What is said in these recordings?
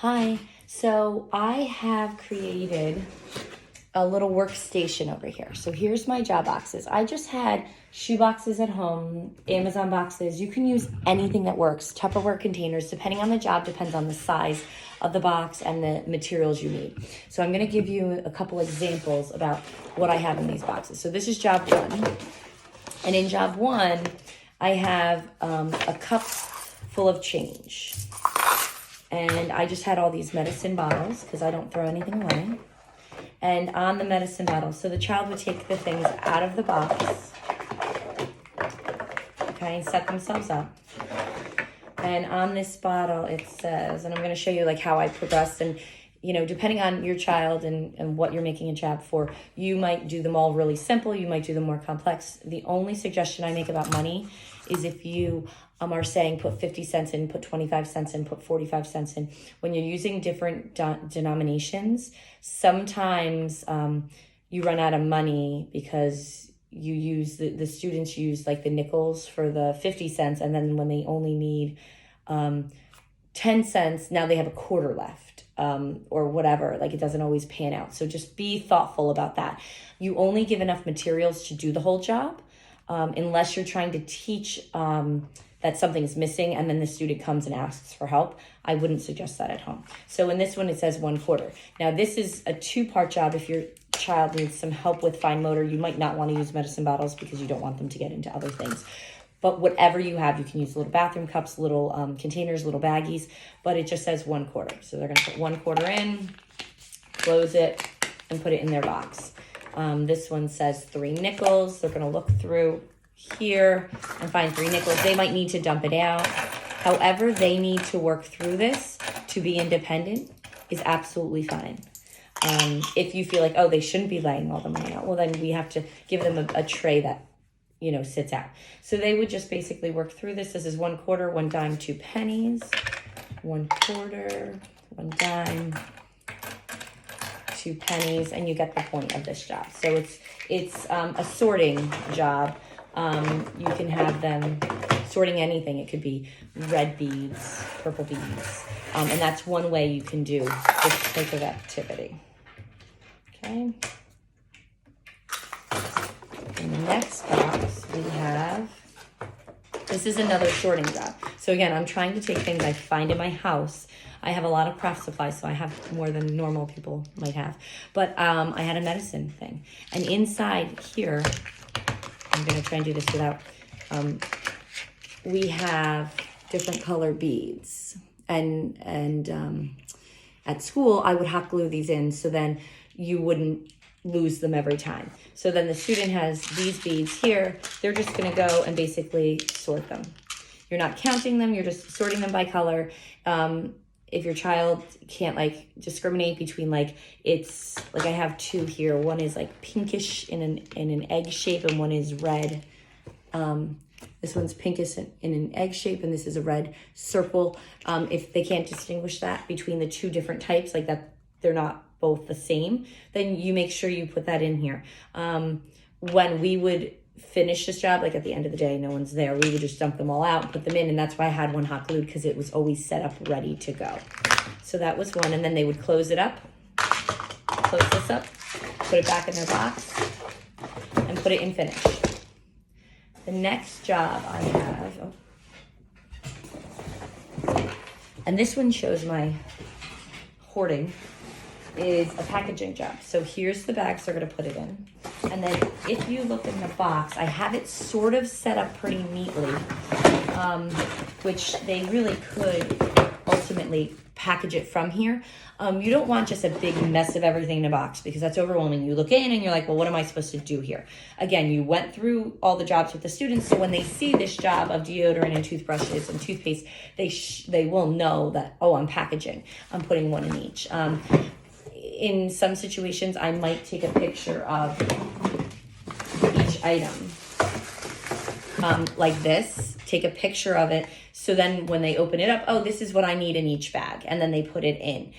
Hi, so I have created a little workstation over here. So here's my job boxes. I just had shoe boxes at home, Amazon boxes. You can use anything that works. Tupperware containers, depending on the job, depends on the size of the box and the materials you need. So I'm gonna give you a couple examples about what I have in these boxes. So this is job one. And in job one, I have a cup full of change. And I just had all these medicine bottles because I don't throw anything away. And on the medicine bottle, so the child would take the things out of the box, okay, and set themselves up. And on this bottle, it says, and I'm going to show you like how I progressed, and you know, depending on your child and what you're making a job for, you might do them all really simple, you might do them more complex. The only suggestion I make about money is if you are saying put 50 cents in, put 25 cents in, put 45 cents in. When you're using different denominations, sometimes you run out of money because you use, the students use like the nickels for the 50 cents. And then when they only need 10 cents, now they have a quarter left. Or whatever, like it doesn't always pan out. So just be thoughtful about that. You only give enough materials to do the whole job, unless you're trying to teach that something's missing and then the student comes and asks for help. I wouldn't suggest that at home. So in this one, it says 1/4. Now this is a 2-part job. If your child needs some help with fine motor, you might not want to use medicine bottles because you don't want them to get into other things. But whatever you have, you can use little bathroom cups, little containers, little baggies, but it just says 1/4. So they're gonna put 1/4 in, close it, and put it in their box. This one says 3 nickels. They're gonna look through here and find 3 nickels. They might need to dump it out. However, they need to work through this to be independent is absolutely fine. If you feel like, oh, they shouldn't be laying all the money out, well, then we have to give them a tray that, you know, sits out. So they would just basically work through this. This is 1/4, 1 dime, 2 pennies, 1/4, 1 dime, 2 pennies, and you get the point of this job. So it's a sorting job. You can have them sorting anything. It could be red beads, purple beads, and that's one way you can do this type of activity. Okay. In the next box, we have, this is another sorting job. So again, I'm trying to take things I find in my house. I have a lot of craft supplies, so I have more than normal people might have. But I had a medicine thing. And inside here, I'm gonna try and do this without, we have different color beads. And at school, I would hot glue these in so then you wouldn't lose them every time. So then the student has these beads here. They're just gonna go and basically sort them. You're not counting them, you're just sorting them by color. If your child can't like discriminate between like, it's like I have 2 here. One is like pinkish in an egg shape and one is red. This one's pinkish in an egg shape and this is a red circle. If they can't distinguish that between the 2 different types, like that they're not both the same, then you make sure you put that in here. When we would finish this job, like at the end of the day, no one's there, we would just dump them all out and put them in, and that's why I had one hot glued, because it was always set up ready to go. So that was one, and then they would close it up, close this up, put it back in their box, and put it in finish. The next job I have, and this one shows my hoarding, is a packaging job. So here's the bags they're gonna put it in. And then if you look in the box, I have it sort of set up pretty neatly, which they really could ultimately package it from here. You don't want just a big mess of everything in a box because that's overwhelming. You look in and you're like, well, what am I supposed to do here? Again, you went through all the jobs with the students, so when they see this job of deodorant and toothbrushes and toothpaste, they will know that, oh, I'm packaging. I'm putting one in each. In some situations, I might take a picture of each item, like this, take a picture of it. So then when they open it up, oh, this is what I need in each bag. And then they put it in.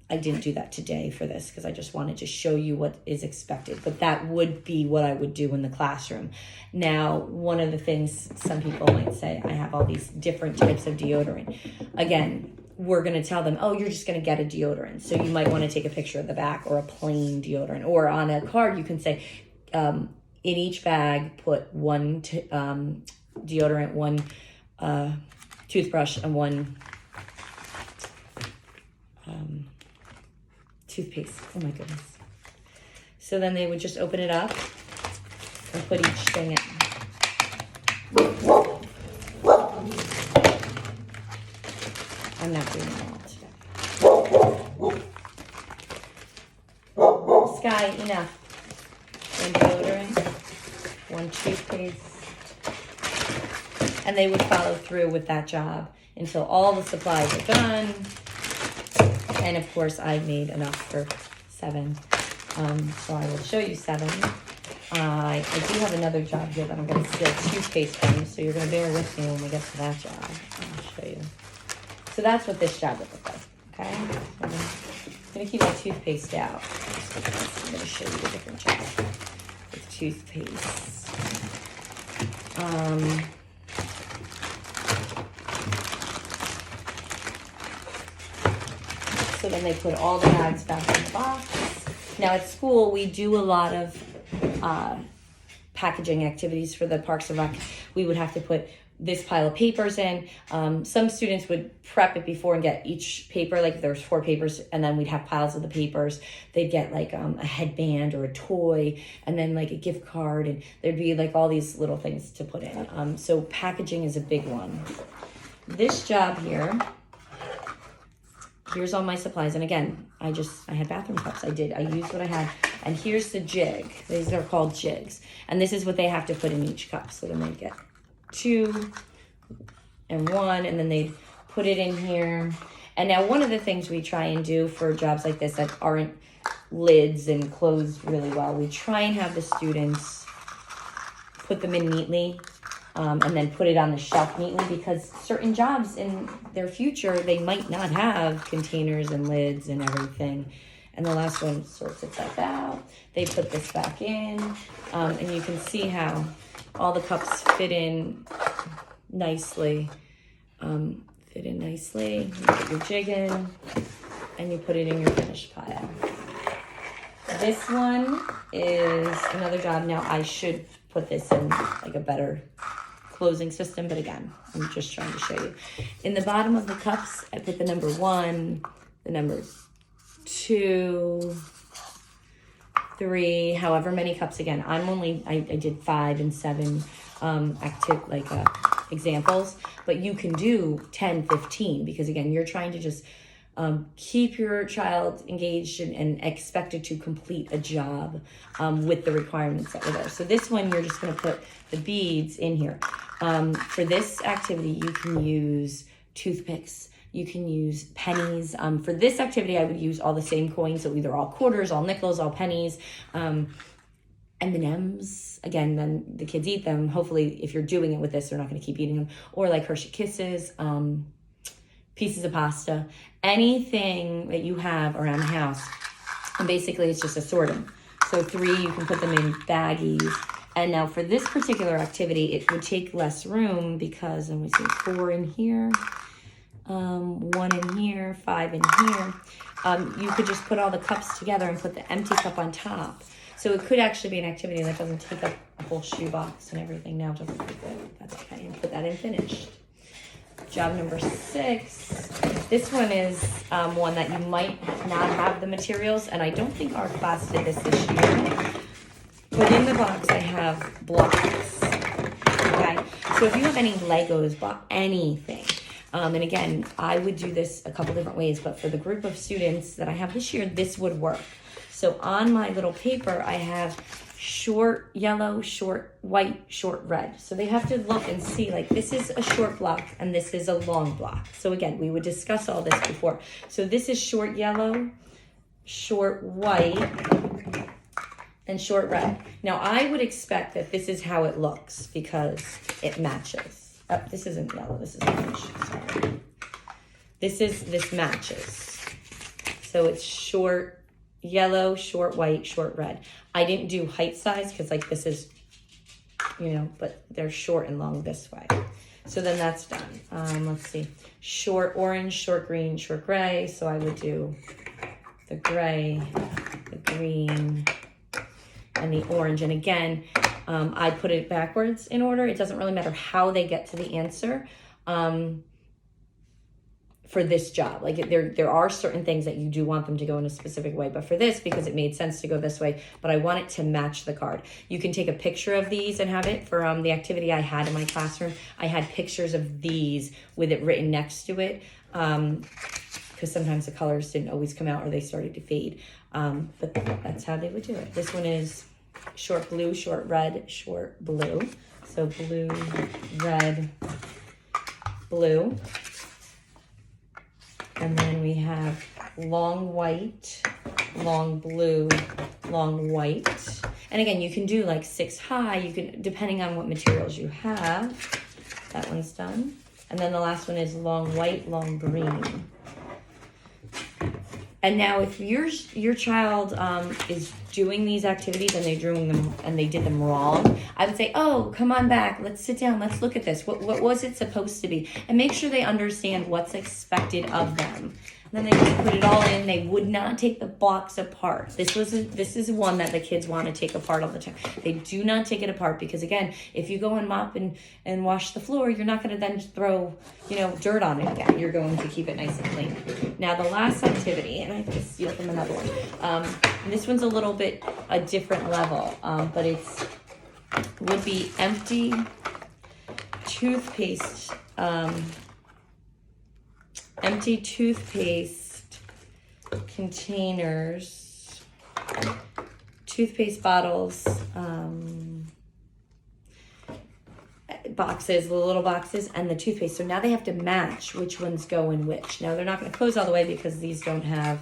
I didn't do that today for this because I just wanted to show you what is expected, but that would be what I would do in the classroom. Now, one of the things some people might say, I have all these different types of deodorant. Again, we're going to tell them, oh, you're just going to get a deodorant. So you might want to take a picture of the back, or a plain deodorant. Or on a card, you can say, in each bag, put one deodorant, one toothbrush, and one toothpaste. Oh my goodness. So then they would just open it up and put each thing in. I'm not doing it all today. Sky, enough. One deodorant, one toothpaste. And they would follow through with that job until all the supplies are done. And of course, I made enough for 7. So I will show you 7. I do have another job here that I'm going to steal toothpaste from, so you're going to bear with me when we get to that job. I'll show you. So that's what this job would look like, okay? I'm going to keep my toothpaste out. I'm going to show you a different job with toothpaste. So then they put all the bags back in the box. Now at school, we do a lot of packaging activities for the Parks and Rec. We would have to put this pile of papers in. Some students would prep it before and get each paper, like if there was 4 papers, and then we'd have piles of the papers. They'd get like a headband or a toy, and then like a gift card, and there'd be like all these little things to put in. So packaging is a big one. This job here, here's all my supplies. And again, I had bathroom cups. I used what I had. And here's the jig. These are called jigs. And this is what they have to put in each cup. So then they get 2 and 1, and then they put it in here. And now one of the things we try and do for jobs like this that aren't lids and close really well, we try and have the students put them in neatly. And then put it on the shelf neatly, because certain jobs in their future, they might not have containers and lids and everything. And the last one sorts itself out. They put this back in, and you can see how all the cups fit in nicely. You put your jig in, and you put it in your finished pile. This one is another job. Now I should put this in like a better closing system, but again, I'm just trying to show you. In the bottom of the cups, I put the number 1, the number 2, 3, however many cups. Again, I did 5 and 7 examples, but you can do 10, 15, because again, you're trying to just keep your child engaged and expected to complete a job with the requirements that were there. So this one, you're just going to put the beads in here. For this activity, you can use toothpicks. You can use pennies. For this activity, I would use all the same coins, so either all quarters, all nickels, all pennies. M&Ms, again, then the kids eat them. Hopefully, if you're doing it with this, they're not going to keep eating them. Or like Hershey Kisses, pieces of pasta, anything that you have around the house. And basically, it's just a sorting. So 3, you can put them in baggies. And now for this particular activity, it would take less room because, let me see, 4 in here, 1 in here, 5 in here. You could just put all the cups together and put the empty cup on top. So it could actually be an activity that doesn't take up a whole shoebox and everything. Now it doesn't take that. That's okay. And put that in finished. Job number 6. This one is one that you might not have the materials, and I don't think our class did this year. But in the box, I have blocks. Okay, so if you have any Legos, anything, and again, I would do this a couple different ways, but for the group of students that I have this year, this would work. So on my little paper, I have short yellow, short white, short red. So they have to look and see, like, this is a short block and this is a long block. So again, we would discuss all this before. So this is short yellow, short white, and short red. Now I would expect that this is how it looks because it matches. Oh, this isn't yellow, this is orange, sorry. This matches. So it's short yellow, short white, short red. I didn't do height size because like this is, but they're short and long this way. So then that's done. Let's see. Short orange, short green, short gray. So I would do the gray, the green, and the orange. And again, I put it backwards in order. It doesn't really matter how they get to the answer for this job. Like there are certain things that you do want them to go in a specific way, but for this, because it made sense to go this way, but I want it to match the card. You can take a picture of these and have it for the activity I had in my classroom. I had pictures of these with it written next to it, because sometimes the colors didn't always come out or they started to fade. But that's how they would do it. This one is short blue, short red, short blue. So blue, red, blue. And then we have long white, long blue, long white. And again, you can do like 6 high. You can, depending on what materials you have. That one's done. And then the last one is long white, long green. And now if your child is doing these activities and they're doing them and they did them wrong, I would say, oh, come on back. Let's sit down. Let's look at this. What was it supposed to be? And make sure they understand what's expected of them. And then they just put it all in. They would not take the box apart. This is one that the kids want to take apart all the time. They do not take it apart because, again, if you go and mop and wash the floor, you're not going to then throw, dirt on it again. You're going to keep it nice and clean. Now, the last activity, and I have to steal from another one. This one's a little bit a different level, but would be empty toothpaste. Empty toothpaste containers, toothpaste bottles, boxes, the little boxes, and the toothpaste. So now they have to match which ones go in which. Now they're not going to close all the way because these don't have,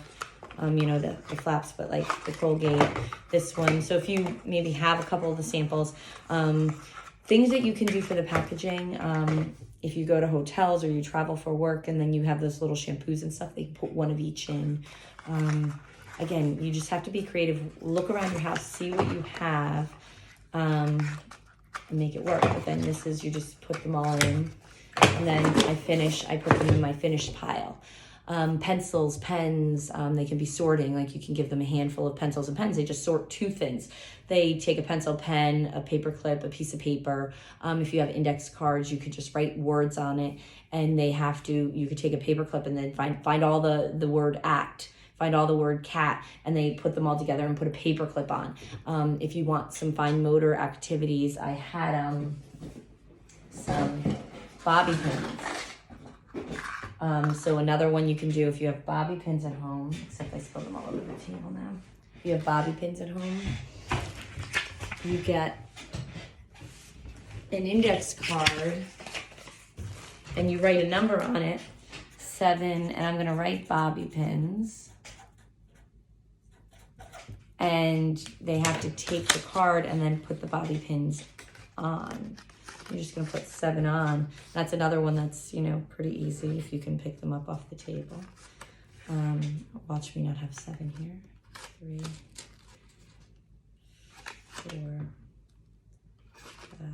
the flaps, but like the Colgate, this one. So if you maybe have a couple of the samples, things that you can do for the packaging, if you go to hotels or you travel for work and then you have those little shampoos and stuff, they put one of each in. Again, you just have to be creative. Look around your house, see what you have, and make it work. But then this is, you just put them all in. And then I put them in my finished pile. Pencils, pens, they can be sorting. Like you can give them a handful of pencils and pens. They just sort 2 things. They take a pencil, pen, a paper clip, a piece of paper. If you have index cards, you could just write words on it. And you could take a paper clip and then find all the word act, find all the word cat, and they put them all together and put a paper clip on. If you want some fine motor activities, I had some bobby pins. So another one you can do if you have bobby pins at home, except I spilled them all over the table now. If you have bobby pins at home, you get an index card and you write a number on it, 7, and I'm going to write bobby pins. And they have to take the card and then put the bobby pins on. You're just going to put 7 on. That's another one that's, pretty easy if you can pick them up off the table. Watch me not have 7 here. 3, 4, 5,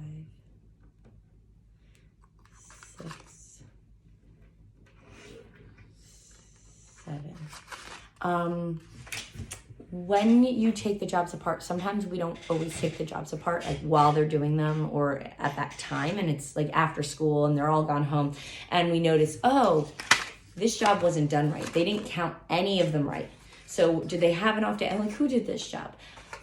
6, 7. When you take the jobs apart, sometimes we don't always take the jobs apart like while they're doing them or at that time, and it's like after school and they're all gone home, and we notice, oh, this job wasn't done right. They didn't count any of them right. So did they have an off day? I'm like, who did this job?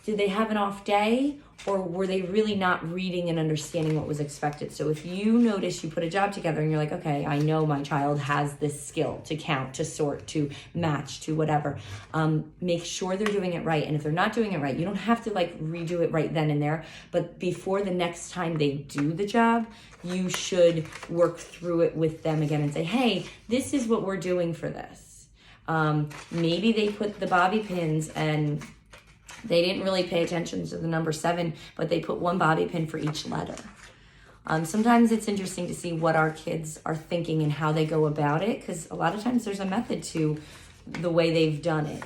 Did they have an off day, or were they really not reading and understanding what was expected? So if you notice you put a job together and you're like, okay, I know my child has this skill to count, to sort, to match, to whatever, make sure they're doing it right. And if they're not doing it right, you don't have to like redo it right then and there, but before the next time they do the job, you should work through it with them again and say, hey, this is what we're doing for this. Maybe they put the bobby pins and they didn't really pay attention to the number 7, but they put 1 bobby pin for each letter. Sometimes it's interesting to see what our kids are thinking and how they go about it, because a lot of times there's a method to the way they've done it.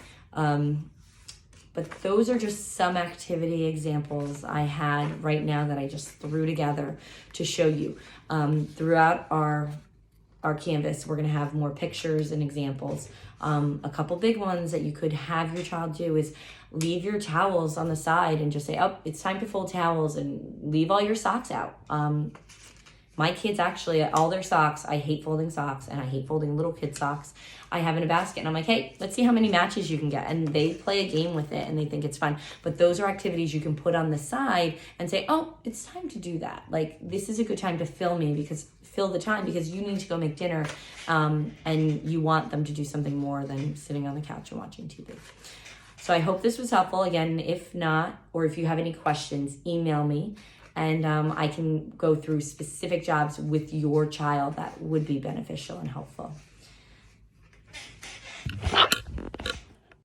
But those are just some activity examples I had right now that I just threw together to show you. Throughout our Canvas, we're going to have more pictures and examples. A couple big ones that you could have your child do is leave your towels on the side and just say, oh, it's time to fold towels, and leave all your socks out. My kids actually, all their socks, I hate folding socks, and I hate folding little kid socks. I have in a basket, and I'm like, hey, let's see how many matches you can get. And they play a game with it, and they think it's fun. But those are activities you can put on the side and say, oh, it's time to do that. Like, this is a good time to fill the time because you need to go make dinner, and you want them to do something more than sitting on the couch and watching TV. So I hope this was helpful. Again, if not, or if you have any questions, email me. And I can go through specific jobs with your child that would be beneficial and helpful.